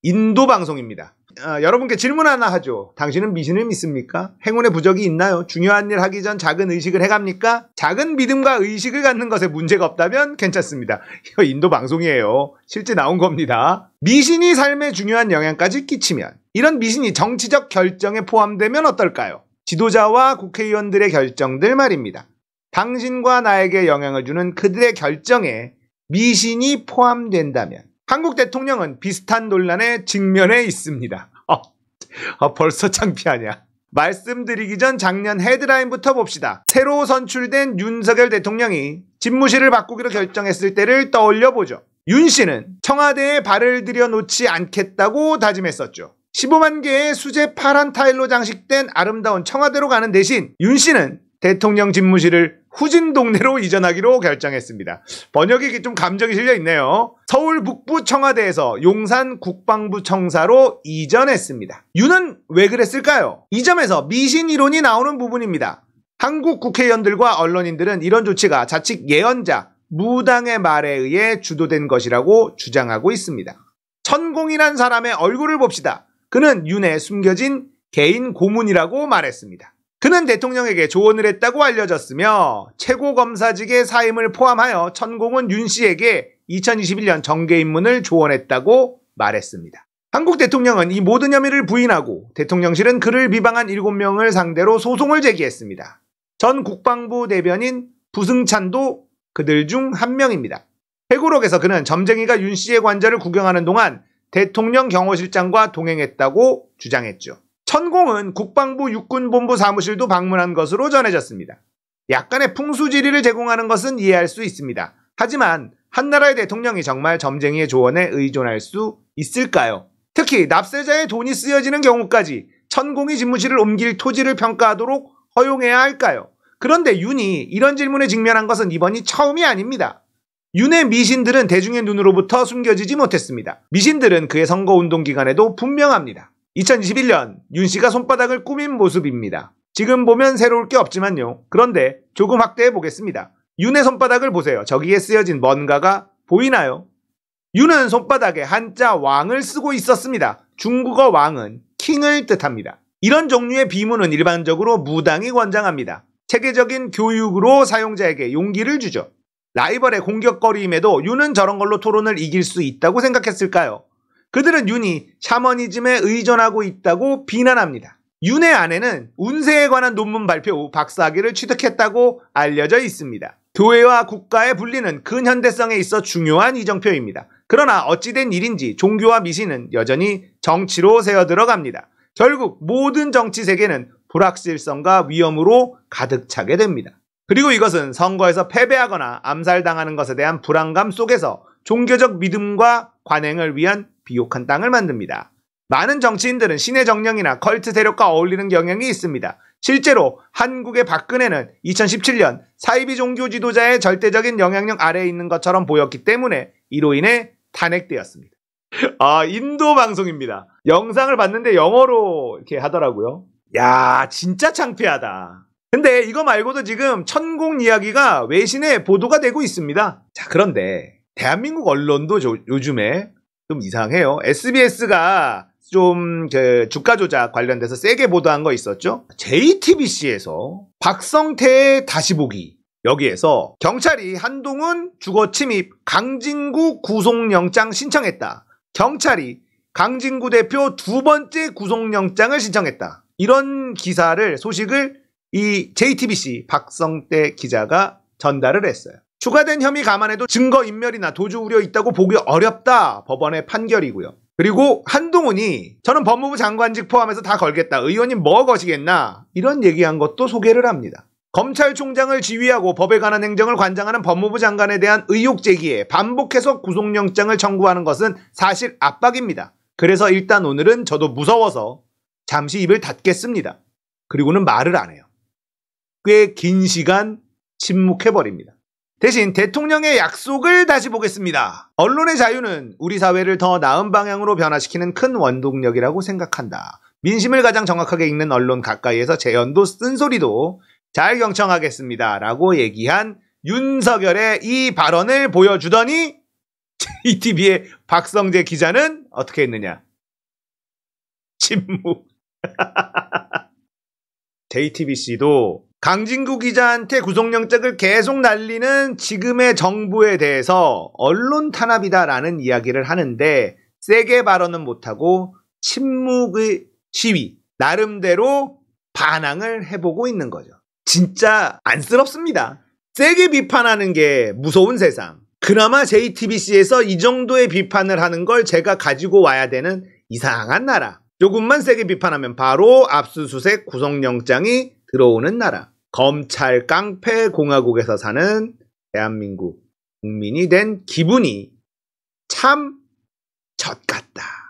인도 방송입니다. 여러분께 질문 하나 하죠. 당신은 미신을 믿습니까? 행운의 부적이 있나요? 중요한 일 하기 전 작은 의식을 해갑니까? 작은 믿음과 의식을 갖는 것에 문제가 없다면 괜찮습니다. 이거 인도 방송이에요. 실제 나온 겁니다. 미신이 삶에 중요한 영향까지 끼치면, 이런 미신이 정치적 결정에 포함되면 어떨까요? 지도자와 국회의원들의 결정들 말입니다. 당신과 나에게 영향을 주는 그들의 결정에 미신이 포함된다면 한국 대통령은 비슷한 논란에 직면해 있습니다. 벌써 창피하냐. 말씀드리기 전 작년 헤드라인부터 봅시다. 새로 선출된 윤석열 대통령이 집무실을 바꾸기로 결정했을 때를 떠올려보죠. 윤 씨는 청와대에 발을 들여놓지 않겠다고 다짐했었죠. 15만 개의 수제 파란 타일로 장식된 아름다운 청와대로 가는 대신 윤 씨는 대통령 집무실을 후진 동네로 이전하기로 결정했습니다. 번역이 좀 감정이 실려 있네요. 서울 북부 청와대에서 용산 국방부 청사로 이전했습니다. 윤은 왜 그랬을까요? 이 점에서 미신 이론이 나오는 부분입니다. 한국 국회의원들과 언론인들은 이런 조치가 자칫 예언자, 무당의 말에 의해 주도된 것이라고 주장하고 있습니다. 천공이란 사람의 얼굴을 봅시다. 그는 윤의 숨겨진 개인 고문이라고 말했습니다. 그는 대통령에게 조언을 했다고 알려졌으며 최고검사직의 사임을 포함하여 천공은 윤 씨에게 2021년 정계 입문을 조언했다고 말했습니다. 한국 대통령은 이 모든 혐의를 부인하고 대통령실은 그를 비방한 7명을 상대로 소송을 제기했습니다. 전 국방부 대변인 부승찬도 그들 중 한 명입니다. 회고록에서 그는 점쟁이가 윤 씨의 관절을 구경하는 동안 대통령 경호실장과 동행했다고 주장했죠. 천공은 국방부 육군본부 사무실도 방문한 것으로 전해졌습니다. 약간의 풍수지리를 제공하는 것은 이해할 수 있습니다. 하지만 한나라의 대통령이 정말 점쟁이의 조언에 의존할 수 있을까요? 특히 납세자의 돈이 쓰여지는 경우까지 천공이 집무실을 옮길 토지를 평가하도록 허용해야 할까요? 그런데 윤이 이런 질문에 직면한 것은 이번이 처음이 아닙니다. 윤의 미신들은 대중의 눈으로부터 숨겨지지 못했습니다. 미신들은 그의 선거운동 기간에도 분명합니다. 2021년 윤 씨가 손바닥을 꾸민 모습입니다. 지금 보면 새로울 게 없지만요. 그런데 조금 확대해 보겠습니다. 윤의 손바닥을 보세요. 저기에 쓰여진 뭔가가 보이나요? 윤은 손바닥에 한자 왕을 쓰고 있었습니다. 중국어 왕은 킹을 뜻합니다. 이런 종류의 비문은 일반적으로 무당이 권장합니다. 체계적인 교육으로 사용자에게 용기를 주죠. 라이벌의 공격거리임에도 윤은 저런 걸로 토론을 이길 수 있다고 생각했을까요? 그들은 윤이 샤머니즘에 의존하고 있다고 비난합니다. 윤의 아내는 운세에 관한 논문 발표 후 박사학위를 취득했다고 알려져 있습니다. 교회와 국가의 분리는 근현대성에 있어 중요한 이정표입니다. 그러나 어찌된 일인지 종교와 미신은 여전히 정치로 새어 들어갑니다. 결국 모든 정치 세계는 불확실성과 위험으로 가득 차게 됩니다. 그리고 이것은 선거에서 패배하거나 암살당하는 것에 대한 불안감 속에서 종교적 믿음과 관행을 위한 비옥한 땅을 만듭니다. 많은 정치인들은 신의 정령이나 컬트 세력과 어울리는 경향이 있습니다. 실제로 한국의 박근혜는 2017년 사이비 종교 지도자의 절대적인 영향력 아래에 있는 것처럼 보였기 때문에 이로 인해 탄핵되었습니다. 인도 방송입니다. 영상을 봤는데 영어로 이렇게 하더라고요. 야, 진짜 창피하다. 근데 이거 말고도 지금 천공 이야기가 외신에 보도가 되고 있습니다. 자, 그런데 대한민국 언론도 요즘에 좀 이상해요. SBS가 좀 주가 조작 관련돼서 세게 보도한 거 있었죠? JTBC에서 박성태의 다시 보기, 여기에서 경찰이 한동훈 주거 침입 강진구 구속영장 신청했다. 경찰이 강진구 대표 두 번째 구속영장을 신청했다. 이런 소식을 이 JTBC 박성태 기자가 전달을 했어요. 추가된 혐의 감안해도 증거인멸이나 도주 우려 있다고 보기 어렵다. 법원의 판결이고요. 그리고 한동훈이 저는 법무부 장관직 포함해서 다 걸겠다. 의원이 뭐 거시겠나. 이런 얘기한 것도 소개를 합니다. 검찰총장을 지휘하고 법에 관한 행정을 관장하는 법무부 장관에 대한 의혹 제기에 반복해서 구속영장을 청구하는 것은 사실 압박입니다. 그래서 일단 오늘은 저도 무서워서 잠시 입을 닫겠습니다. 그리고는 말을 안 해요. 꽤 긴 시간 침묵해버립니다. 대신 대통령의 약속을 다시 보겠습니다. 언론의 자유는 우리 사회를 더 나은 방향으로 변화시키는 큰 원동력이라고 생각한다. 민심을 가장 정확하게 읽는 언론 가까이에서 재연도 쓴소리도 잘 경청하겠습니다. 라고 얘기한 윤석열의 이 발언을 보여주더니 JTBC의 박성재 기자는 어떻게 했느냐. 침묵. JTBC도 강진구 기자한테 구속영장을 계속 날리는 지금의 정부에 대해서 언론 탄압이다라는 이야기를 하는데 세게 발언은 못하고 침묵의 시위, 나름대로 반항을 해보고 있는 거죠. 진짜 안쓰럽습니다. 세게 비판하는 게 무서운 세상. 그나마 JTBC에서 이 정도의 비판을 하는 걸 제가 가지고 와야 되는 이상한 나라. 조금만 세게 비판하면 바로 압수수색 구속영장이 들어오는 나라. 검찰 깡패 공화국에서 사는 대한민국 국민이 된 기분이 참 젖같다.